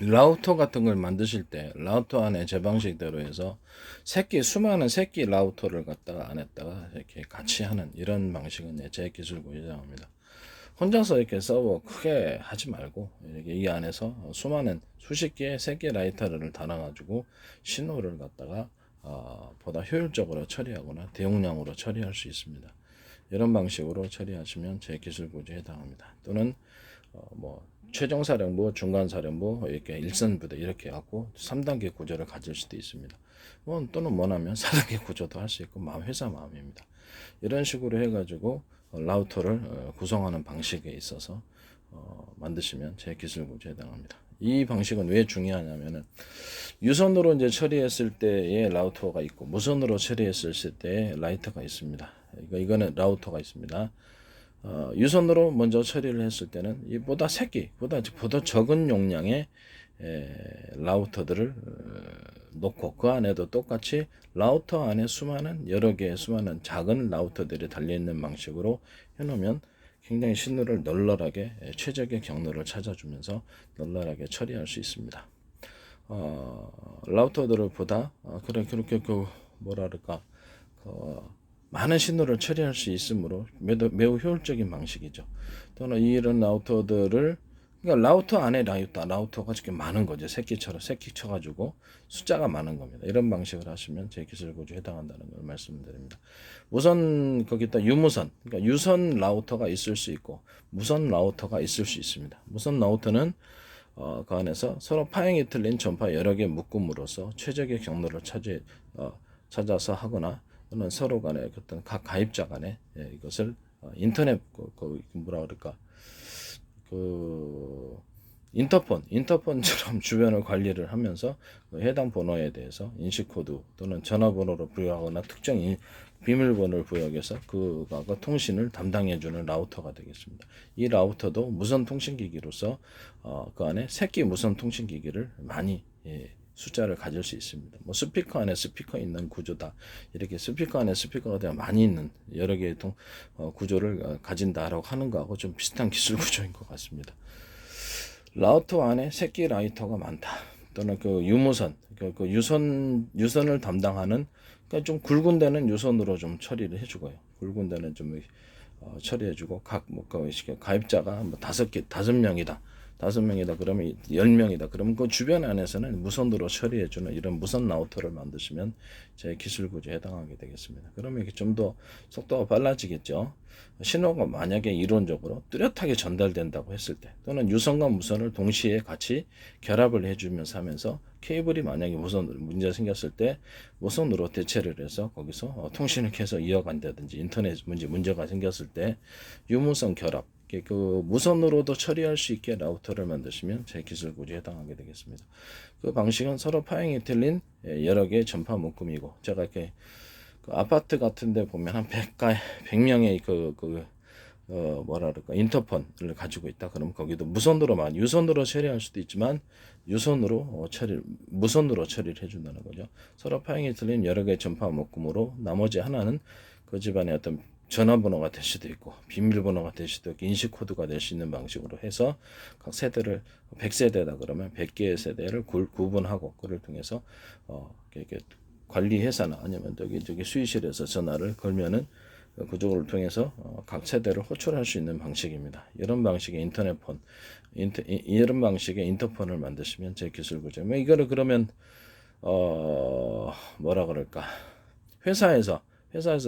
라우터 같은 걸 만드실 때 라우터 안에 제 방식대로 해서 수많은 새끼 라우터를 갖다가 안에다가 이렇게 같이 하는 이런 방식은 제 기술 고유장입니다. 혼자서 이렇게 서버 크게 하지 말고 이렇게 이 안에서 수많은 수십 개의 새끼 라이터를 달아가지고 신호를 갖다가 보다 효율적으로 처리하거나 대용량으로 처리할 수 있습니다. 이런 방식으로 처리하시면 제 기술 구조에 해당합니다. 또는 뭐 최종사령부, 중간사령부, 이렇게 일선부대 이렇게 갖고 3단계 구조를 가질 수도 있습니다. 또는 원하면 4단계 구조도 할 수 있고 회사 마음입니다. 이런 식으로 해가지고 라우터를 구성하는 방식에 있어서 만드시면 제 기술 구조에 해당합니다. 이 방식은 왜 중요하냐면은 유선으로 이제 처리했을 때의 라우터가 있고 무선으로 처리했을 때의 라이터가 있습니다. 이거는 라우터가 있습니다. 유선으로 먼저 처리를 했을 때는 이보다 보다 적은 용량의 라우터들을 놓고 그 안에도 똑같이 라우터 안에 여러 개의 수많은 작은 라우터들이 달려있는 방식으로 해놓으면 굉장히 신호를 널널하게 최적의 경로를 찾아주면서 널널하게 처리할 수 있습니다. 라우터들을 보다 그렇게 뭐랄까 많은 신호를 처리할 수 있으므로 매우 효율적인 방식이죠. 또는 이런 라우터들을 그러니까 라우터 안에 라우터가 이렇게 많은 거죠. 새끼 쳐가지고 숫자가 많은 겁니다. 이런 방식을 하시면 제 기술 구조에 해당한다는 걸 말씀드립니다. 우선 거기다 유무선, 그러니까 유선 라우터가 있을 수 있고 무선 라우터가 있을 수 있습니다. 무선 라우터는 그 안에서 서로 파형이 틀린 전파 여러 개 묶음으로써 최적의 경로를 찾아서 하거나 또는 서로 간에 어떤 각 가입자 간에 이것을 인터넷 뭐라 그럴까 인터폰처럼 주변을 관리를 하면서 해당 번호에 대해서 인식 코드 또는 전화번호를 부여하거나 특정 비밀번호를 부여해서 그가 통신을 담당해주는 라우터가 되겠습니다. 이 라우터도 무선 통신기기로서 그 안에 새끼 무선 통신기기를 많이 숫자를 가질 수 있습니다. 뭐 스피커 안에 스피커 있는 구조다. 이렇게 스피커 안에 스피커가 많이 있는 여러 개의 구조를 가진다라고 하는 거하고 좀 비슷한 기술 구조인 것 같습니다. 라우터 안에 새끼 라이터가 많다. 또는 그 유무선, 그 유선을 담당하는 그러니까 좀 굵은 데는 유선으로 좀 처리를 해주고요. 굵은 데는 좀 처리해주고 가입자가 뭐 5명이다. 5명이다 그러면 10명이다 그러면 그 주변 안에서는 무선으로 처리해주는 이런 무선 라우터를 만드시면 제 기술 구조에 해당하게 되겠습니다. 그러면 이게 좀 더 속도가 빨라지겠죠. 신호가 만약에 이론적으로 뚜렷하게 전달된다고 했을 때 또는 유선과 무선을 동시에 같이 결합을 해주면서 하면서 케이블이 만약에 문제 생겼을 때 무선으로 대체를 해서 거기서 통신을 계속 이어간다든지 인터넷 문제가 생겼을 때 유무선 결합 그 무선으로도 처리할 수 있게 라우터를 만드시면 제 기술 구조에 해당하게 되겠습니다. 그 방식은 서로 파형이 틀린 여러 개의 전파 묶음이고 제가 이렇게 그 아파트 같은 데 보면 한 100명의 뭐라 그럴까 인터폰을 가지고 있다. 그럼 거기도 유선으로 처리할 수도 있지만 무선으로 처리를 해준다는 거죠. 서로 파형이 틀린 여러 개의 전파 묶음으로 나머지 하나는 그 집안의 어떤 전화번호가 될 수도 있고 비밀번호가 될 수도 있고 인식 코드가 될 수 있는 방식으로 해서 각 세대를 100세대다 그러면 100개의 세대를 구분하고 그를 통해서 이렇게 관리회사나 아니면 저기 수의실에서 전화를 걸면은 그쪽을 통해서 각 세대를 호출할 수 있는 방식입니다. 이런 방식의 이런 방식의 인터폰을 만드시면 제 기술 구조. 이거를 그러면 뭐라 그럴까 회사에서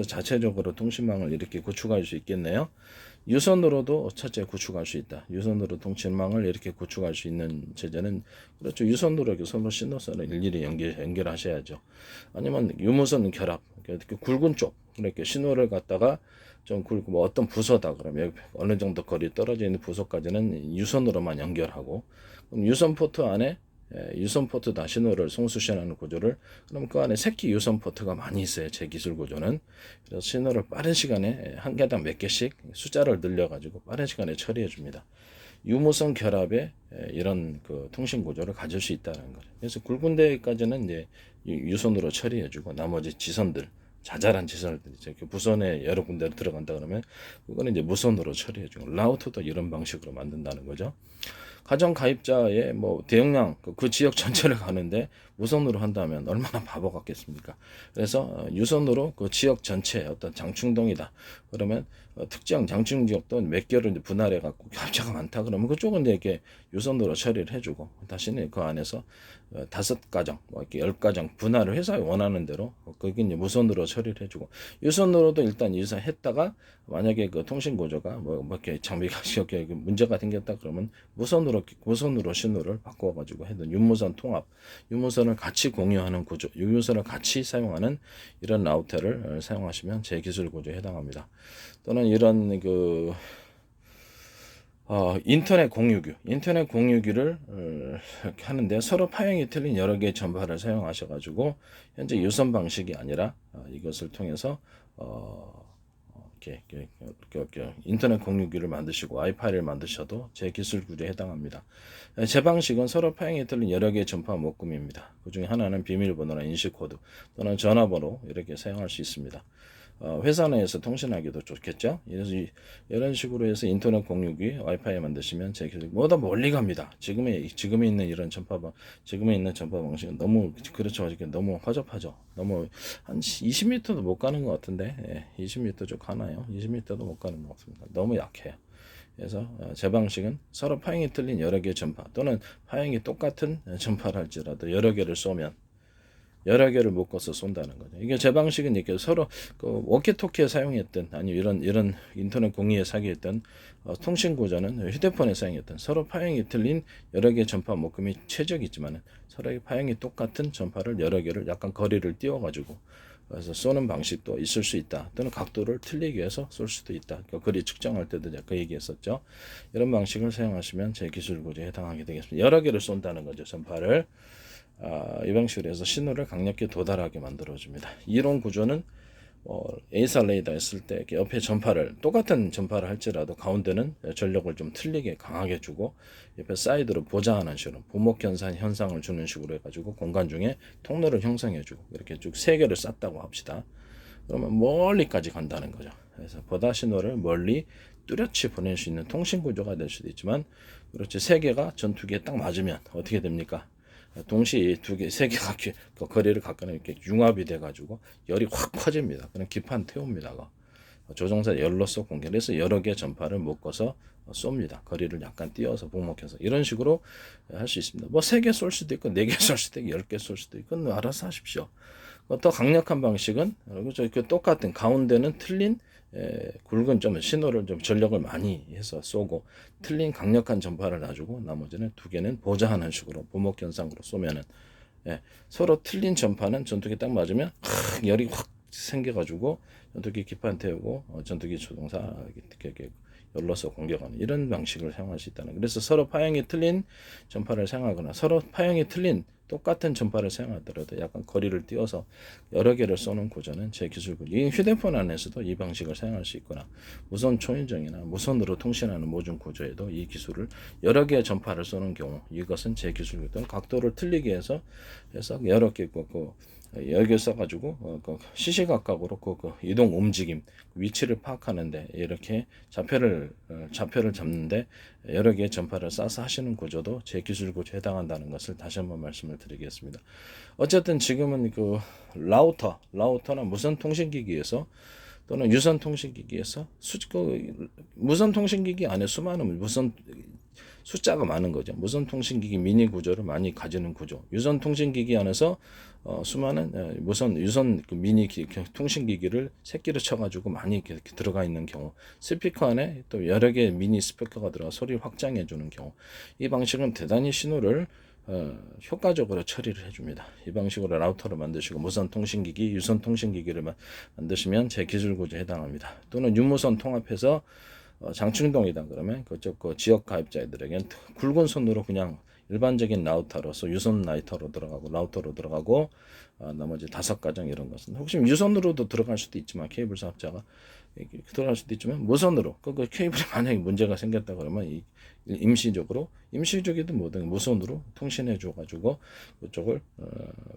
자체적으로 통신망을 이렇게 구축할 수 있겠네요. 유선으로도 첫째 구축할 수 있다. 유선으로 통신망을 이렇게 구축할 수 있는 체제는 그렇죠. 유선으로 서로 신호선을 일일이 연결하셔야죠. 아니면 유무선 결합, 이렇게 굵은 쪽 이렇게 신호를 갖다가 좀 굵고 뭐 어떤 부서다 그러면 어느 정도 거리 떨어져 있는 부서까지는 유선으로만 연결하고 그럼 유선 포트 안에 유선 포트다 신호를 송수신하는 구조를 그럼 그 안에 새끼 유선 포트가 많이 있어요. 제 기술 구조는. 그래서 신호를 빠른 시간에 한 개당 몇 개씩 숫자를 늘려가지고 빠른 시간에 처리해 줍니다. 유무선 결합에 이런 그 통신 구조를 가질 수 있다는 거죠. 그래서 굵은 데까지는 이제 유선으로 처리해 주고 나머지 자잘한 지선들이 이렇게 무선에 여러 군데로 들어간다 그러면 그거는 이제 무선으로 처리해 주고 라우터도 이런 방식으로 만든다는 거죠. 가정 가입자의 뭐 대용량 그 지역 전체를 가는데 무선으로 한다면 얼마나 바보 같겠습니까? 그래서 유선으로 그 지역 전체 어떤 장충동이다. 그러면 특정 장충 지역도 몇 개를 분할해 갖고 격차가 많다. 그러면 그쪽은 이렇게 유선으로 처리를 해주고 다시는 그 안에서 5가정, 뭐 이렇게 10가정 분할을 회사에 원하는 대로 거기 이제 무선으로 처리를 해주고 유선으로도 일단 유선했다가 만약에 그 통신 구조가 뭐 이렇게 장비가 이렇게 문제가 생겼다 그러면 무선으로 신호를 바꿔가지고 해도 유무선 통합, 유무선을 같이 공유하는 구조, 유무선을 같이 사용하는 이런 라우터를 사용하시면 제 기술 구조에 해당합니다. 또는 이런 그 인터넷 공유기를 이렇게 하는데 서로 파형이 틀린 여러 개의 전파를 사용하셔가지고 현재 유선 방식이 아니라 이것을 통해서 이렇게 인터넷 공유기를 만드시고 와이파이를 만드셔도 제 기술 구조에 해당합니다. 제 방식은 서로 파형이 틀린 여러 개의 전파 묶음입니다. 그 중에 하나는 비밀번호나 인식코드 또는 전화번호 이렇게 사용할 수 있습니다. 회사 내에서 통신하기도 좋겠죠. 그래서 이런 식으로 해서 인터넷 공유기 와이파이 만드시면 제 기술 뭐다 멀리 갑니다. 지금에 있는 이런 지금에 있는 전파 방식은 너무 그렇죠. 너무 허접하죠. 너무 한 20m도 못 가는 것 같은데 20m 좀 가나요? 20m도 못 가는 것 같습니다. 너무 약해요. 그래서 제 방식은 서로 파형이 틀린 여러 개의 전파 또는 파형이 똑같은 전파를 할지라도 여러 개를 쏘면 여러 개를 묶어서 쏜다는 거죠. 이게 제 방식은 이렇게 서로 그 워키토키에 사용했던 아니면 이런 인터넷 공유에 사용했던 통신 구조는 휴대폰에 사용했던 서로 파형이 틀린 여러 개의 전파 묶음이 최적이지만 서로 파형이 똑같은 전파를 여러 개를 약간 거리를 띄워가지고 그래서 쏘는 방식도 있을 수 있다. 또는 각도를 틀리게 해서 쏠 수도 있다. 거리 측정할 때도 그 얘기했었죠. 이런 방식을 사용하시면 제 기술 구조에 해당하게 되겠습니다. 여러 개를 쏜다는 거죠. 전파를. 이 방식으로 해서 신호를 강력히 도달하게 만들어줍니다. 이론 구조는 에이사 레이더 했을 때 옆에 전파를 똑같은 전파를 할지라도 가운데는 전력을 좀 틀리게 강하게 주고 옆에 사이드로 보좌하는 식으로 보목현상 현상을 주는 식으로 해가지고 공간 중에 통로를 형성해주고 이렇게 쭉 3개를 쌌다고 합시다. 그러면 멀리까지 간다는 거죠. 그래서 보다 신호를 멀리 뚜렷이 보낼 수 있는 통신 구조가 될 수도 있지만 그렇지 3개가 전 2개 딱 맞으면 어떻게 됩니까? 동시에 세 개가 거리를 가까이 이렇게 융합이 돼가지고 열이 확 퍼집니다. 그럼 기판 태웁니다. 조종사 열로서 공격해서 여러 개 전파를 묶어서 쏩니다. 거리를 약간 띄워서 복목해서 이런 식으로 할 수 있습니다. 뭐 3개 쏠 수도 있고 4개 쏠 수도 있고 10개 쏠 수도 있고 알아서 하십시오. 더 강력한 방식은 그 똑같은 가운데는 틀린 굵은 좀 신호를 좀 전력을 많이 해서 쏘고 틀린 강력한 전파를 놔주고 나머지는 2개는 보좌하는 식으로 보목 현상으로 쏘면은 서로 틀린 전파는 전투기 딱 맞으면 열이 확 생겨가지고 전투기 기판 태우고 전투기 조종사 이렇게 열로서 공격하는 이런 방식을 사용할 수 있다는. 그래서 서로 파형이 틀린 전파를 사용하거나 서로 파형이 틀린 똑같은 전파를 사용하더라도 약간 거리를 띄워서 여러 개를 쏘는 구조는 제 기술 구조. 이 휴대폰 안에서도 이 방식을 사용할 수 있거나 무선 초인종이나 무선으로 통신하는 모든 구조에도 이 기술을 여러 개의 전파를 쏘는 경우 이것은 제 기술 구조. 각도를 틀리게 해서 여러 개 여기에 써가지고 시시각각으로 그 이동 움직임 위치를 파악하는데 이렇게 좌표를 잡는데 여러 개의 전파를 쏴서 하시는 구조도 제 기술 구조에 해당한다는 것을 다시 한번 말씀을 드리겠습니다. 어쨌든 지금은 그 라우터나 무선 통신기기에서 또는 유선 통신기기에서 무선 통신기기 안에 수많은 무선 숫자가 많은 거죠. 무선 통신기기 미니 구조를 많이 가지는 구조. 유선 통신기기 안에서 수많은 유선 미니 통신기기를 새끼를 쳐가지고 많이 이렇게 들어가 있는 경우, 스피커 안에 또 여러 개의 미니 스피커가 들어가 소리를 확장해 주는 경우, 이 방식은 대단히 신호를 효과적으로 처리를 해줍니다. 이 방식으로 라우터를 만드시고 무선 통신기기, 유선 통신기기를 만드시면 제 기술 구조에 해당합니다. 또는 유무선 통합해서 장충동이다 그러면 그쪽 지역 가입자들에겐 굵은 선으로 그냥 일반적인 라우터로서 유선 라우터로 들어가고 나머지 5가정 이런 것은 혹시 유선으로도 들어갈 수도 있지만 케이블 사업자가 들어갈 수도 있지만 무선으로 그 케이블이 만약에 문제가 생겼다 그러면 임시적이든 뭐든 무선으로 통신해 줘 가지고 그쪽을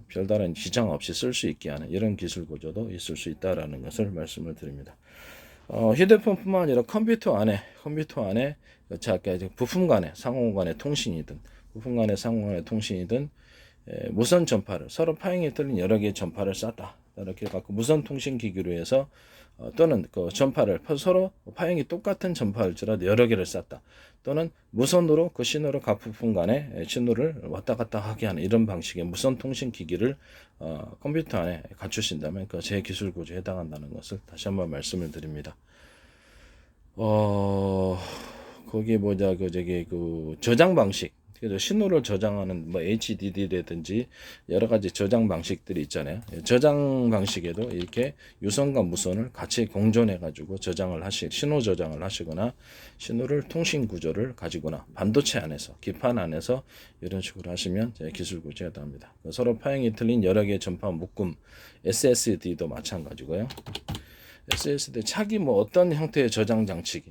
별다른 지장 없이 쓸 수 있게 하는 이런 기술 구조도 있을 수 있다라는 것을 말씀을 드립니다. 휴대폰뿐만 아니라 컴퓨터 안에 부품 간의 상호 간의 통신이든 부품 간의 상호 간의 통신이든 무선 전파를 서로 파형이 틀린 여러 개의 전파를 쐈다. 이렇게 갖고 무선 통신 기기로 해서 또는 그 전파를 서로 파형이 똑같은 전파일지라도 여러 개를 쐈다. 또는 무선으로 그 신호를 각 부품 간에 신호를 왔다 갔다 하게 하는 이런 방식의 무선 통신 기기를 컴퓨터 안에 갖추신다면 그 제 기술 구조에 해당한다는 것을 다시 한번 말씀을 드립니다. 거기 뭐냐 그 저장 방식, 그래서 신호를 저장하는 뭐 HDD라든지 여러 가지 저장 방식들이 있잖아요. 저장 방식에도 이렇게 유선과 무선을 같이 공존해 가지고 신호 저장을 하시거나 신호를 통신 구조를 가지거나 반도체 안에서 기판 안에서 이런 식으로 하시면 기술 구조에 해당합니다. 서로 파형이 틀린 여러 개의 전파 묶음 SSD도 마찬가지고요. SSD 차기 뭐 어떤 형태의 저장 장치,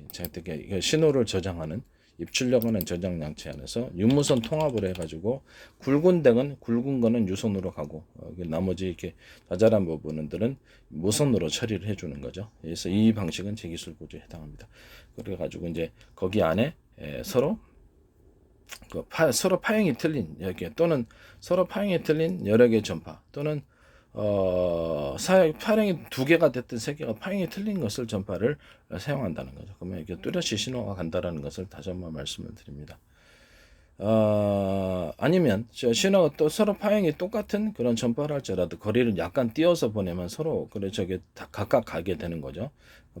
신호를 저장하는 입출력하는 저장 장치 안에서 유무선 통합을 해가지고 굵은 거는 유선으로 가고 나머지 이렇게 자잘한 부분들은 무선으로 처리를 해주는 거죠. 그래서 이 방식은 제기술 구조에 해당합니다. 그래가지고 이제 거기 안에 서로 서로 파형이 틀린 또는 서로 파형이 틀린 여러 개의 전파 또는 파형이 두 개가 됐든 세 개가 파형이 틀린 것을 전파를 사용한다는 거죠. 그러면 이게 뚜렷이 신호가 간다라는 것을 다시 한번 말씀을 드립니다. 아니면 신호가 또 서로 파형이 똑같은 그런 전파를 할지라도 거리를 약간 띄어서 보내면 서로 저게 다 각각 가게 되는 거죠.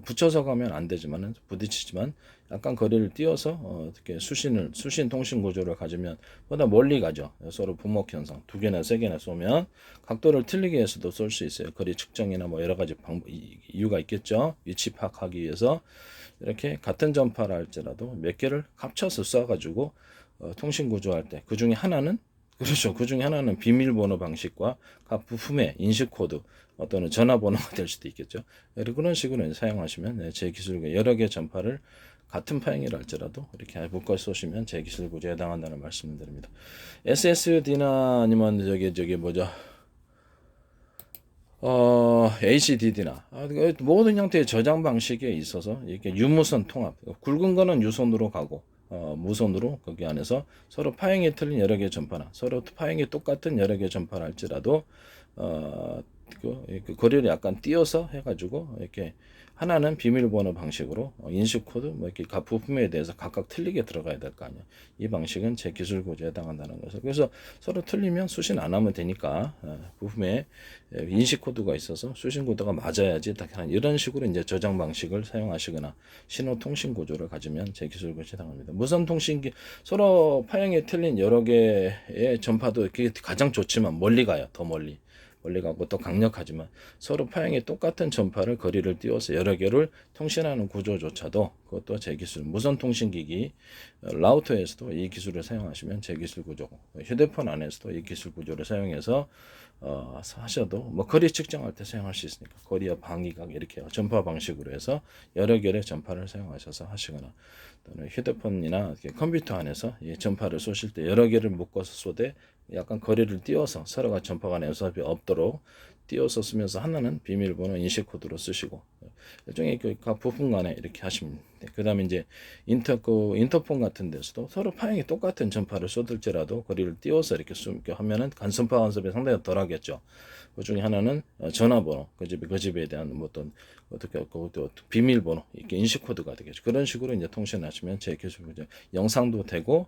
붙여서 가면 안 되지만은 부딪히지만 약간 거리를 띄어서 어떻게 수신 통신 구조를 가지면 보다 멀리 가죠. 서로 분목 현상 두 개나 세 개나 쏘면 각도를 틀리게 해서도 쏠 수 있어요. 거리 측정이나 뭐 여러 가지 이유가 있겠죠. 위치 파악하기 위해서 이렇게 같은 전파를 할지라도 몇 개를 합쳐서 쏴가지고 통신 구조할 때 그 중에 하나는 비밀번호 방식과 각 부품의 인식 코드 또는 전화번호가 될 수도 있겠죠. 그런 식으로 사용하시면 제 기술과 여러 개 전파를 같은 파형이라 할지라도 이렇게 묶어 쏘시면 제 기술 구조에 해당한다는 말씀을 드립니다. SSD나 아니면 HDD나 모든 형태의 저장 방식에 있어서 이렇게 유무선 통합, 굵은 거는 유선으로 가고 무선으로 거기 안에서 서로 파형이 틀린 여러 개의 전파나 서로 파형이 똑같은 여러 개의 전파를 할지라도 그 거리를 약간 띄어서 해가지고 이렇게 하나는 비밀번호 방식으로 인식 코드 뭐 이렇게 각 부품에 대해서 각각 틀리게 들어가야 될 거 아니야. 이 방식은 제 기술 구조에 해당한다는 거죠. 그래서 서로 틀리면 수신 안 하면 되니까 부품에 인식 코드가 있어서 수신 코드가 맞아야지 딱 이런 식으로 이제 저장 방식을 사용하시거나 신호 통신 구조를 가지면 제 기술 구조에 해당합니다. 무선 통신기 서로 파형이 틀린 여러 개의 전파도 가장 좋지만 멀리 가요. 더 멀리 가고 또 강력하지만 서로 파형이 똑같은 전파를 거리를 띄워서 여러 개를 통신하는 구조조차도 그것도 제 기술 무선 통신기기 라우터에서도 이 기술을 사용하시면 제 기술 구조고 휴대폰 안에서도 이 기술 구조를 사용해서 하셔도 뭐 거리 측정할 때 사용할 수 있으니까 거리와 방위각 이렇게 전파 방식으로 해서 여러 개의 전파를 사용하셔서 하시거나 또는 휴대폰이나 컴퓨터 안에서 이 전파를 쏘실 때 여러 개를 묶어서 쏘되 약간 거리를 띄워서 서로가 전파 간의 연습이 없도록 띄워서 쓰면서 하나는 비밀번호 인식 코드로 쓰시고 일종의 각 부품 간에 이렇게 하시면 돼. 그다음에 이제 인터폰 같은 데서도 서로 파형이 똑같은 전파를 쏟을지라도 거리를 띄워서 이렇게 하면은 간선파 간섭이 상당히 덜하겠죠. 그 중에 하나는 전화번호 그 집에 대한 어떤 어떻게 비밀번호 이렇게 인식 코드가 되겠죠. 그런 식으로 이제 통신하시면 제 기술 영상도 되고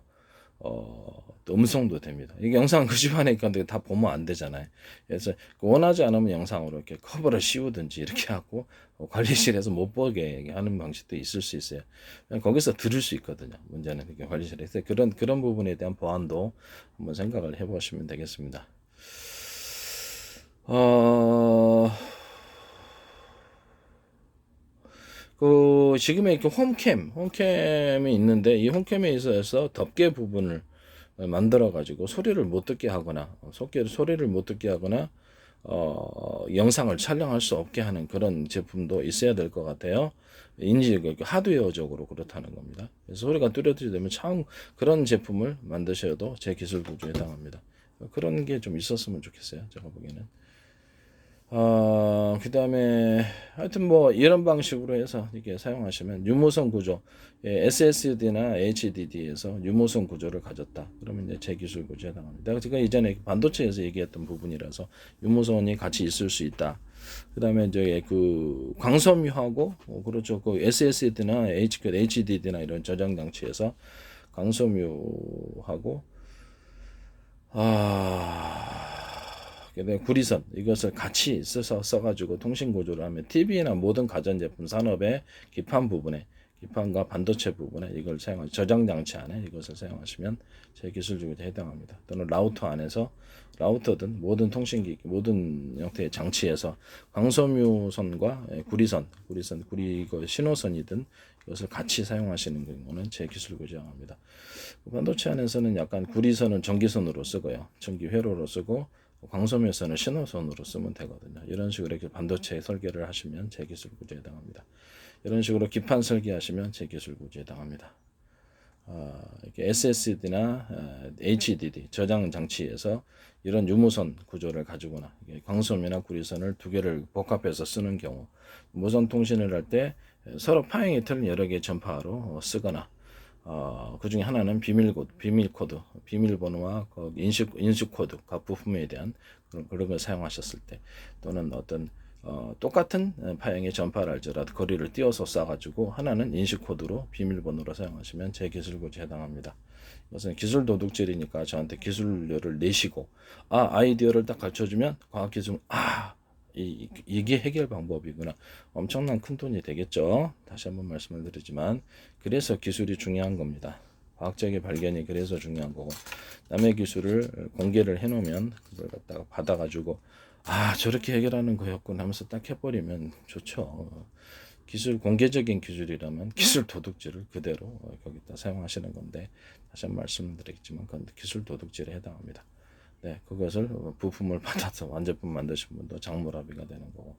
또 음성도 됩니다. 이게 영상 그 집안에 있는데 다 보면 안 되잖아요. 그래서 원하지 않으면 영상으로 이렇게 커버를 씌우든지 이렇게 하고 관리실에서 못 보게 하는 방식도 있을 수 있어요. 거기서 들을 수 있거든요. 문제는 이게 관리실에서 그런 부분에 대한 보안도 한번 생각을 해보시면 되겠습니다. 지금의 이렇게 홈캠이 있는데 이 홈캠에 있어서 덮개 부분을 만들어 가지고 소리를 못 듣게 하거나 소리를 못 듣게 하거나 영상을 촬영할 수 없게 하는 그런 제품도 있어야 될 것 같아요. 하드웨어적으로 그렇다는 겁니다. 그래서 소리가 뚜렷이 되면 참 그런 제품을 만드셔도 제 기술 구조에 해당합니다. 그런 게 좀 있었으면 좋겠어요. 제가 보기에는. 그다음에 하여튼 뭐 이런 방식으로 해서 이게 사용하시면 유무선 구조, SSD나 HDD에서 유무선 구조를 가졌다. 그러면 이제 제기술 구조에 해당합니다. 제가 이전에 반도체에서 얘기했던 부분이라서 유무선이 같이 있을 수 있다. 그다음에 이제 그 광섬유하고 그렇죠. 그 SSD나 HDD나 이런 저장 장치에서 광섬유하고 그다음에 구리선 이것을 같이 써가지고 통신 구조를 하면 TV나 모든 가전제품 산업의 기판 부분에 기판과 반도체 부분에 이걸 사용하 저장 장치 안에 이것을 사용하시면 제 기술주기에 해당합니다. 또는 라우터 안에서 라우터든 모든 통신기 모든 형태의 장치에서 광섬유선과 구리 신호선이든 이것을 같이 사용하시는 경우는 제 기술을 제공합니다. 반도체 안에서는 약간 구리선은 전기선으로 쓰고요. 전기 회로로 쓰고 광섬유선은 신호선으로 쓰면 되거든요. 이런 식으로 이렇게 반도체 설계를 하시면 제기술 구조에 해당합니다. 이런 식으로 기판 설계하시면 제기술 구조에 해당합니다. 이렇게 SSD나 HDD 저장 장치에서 이런 유무선 구조를 가지거나 광섬이나 구리선을 두 개를 복합해서 쓰는 경우 무선 통신을 할 때 서로 파행이 틀린 여러 개의 전파로 쓰거나 그 중에 하나는 비밀 코드, 비밀번호와 그 인식 코드, 각 부품에 대한 그런 걸 사용하셨을 때 또는 어떤 똑같은 파형의 전파를 할지라도 거리를 띄워서 쏴가지고 하나는 인식 코드로 비밀번호로 사용하시면 제 기술고지에 해당합니다. 이것은 기술 도둑질이니까 저한테 기술료를 내시고 아이디어를 딱 가르쳐주면 과학기술 이게 해결 방법이구나. 엄청난 큰 돈이 되겠죠. 다시 한번 말씀을 드리지만 그래서 기술이 중요한 겁니다. 과학적인 발견이 그래서 중요한 거고 남의 기술을 공개를 해놓으면 그걸 갖다가 받아가지고 저렇게 해결하는 거였군 하면서 딱 해버리면 좋죠. 기술 공개적인 기술이라면 기술 도둑질을 그대로 거기다 사용하시는 건데 다시 한번 말씀드리겠지만 그건 기술 도둑질에 해당합니다. 네, 그것을 부품을 받아서 완제품 만드신 분도 장물합의가 되는 거고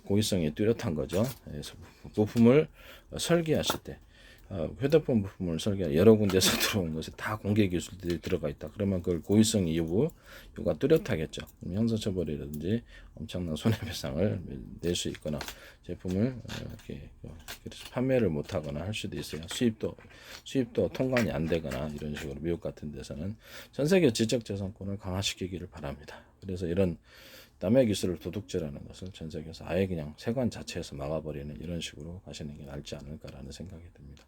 고의성이 뚜렷한 거죠. 그래서 부품을 설계하실 때 휴대폰 부품을 설계 여러 군데서 들어온 것이 다 공개 기술들이 들어가 있다. 그러면 그걸 고의성 이유가 뚜렷하겠죠. 형사처벌이라든지 엄청난 손해배상을 낼 수 있거나 제품을 이렇게 그래서 판매를 못하거나 할 수도 있어요. 수입도 통관이 안 되거나 이런 식으로 미국 같은 데서는 전 세계 지적재산권을 강화시키기를 바랍니다. 그래서 이런 남의 기술을 도둑질하는 것을 전 세계에서 아예 그냥 세관 자체에서 막아버리는 이런 식으로 가시는 게 낫지 않을까라는 생각이 듭니다.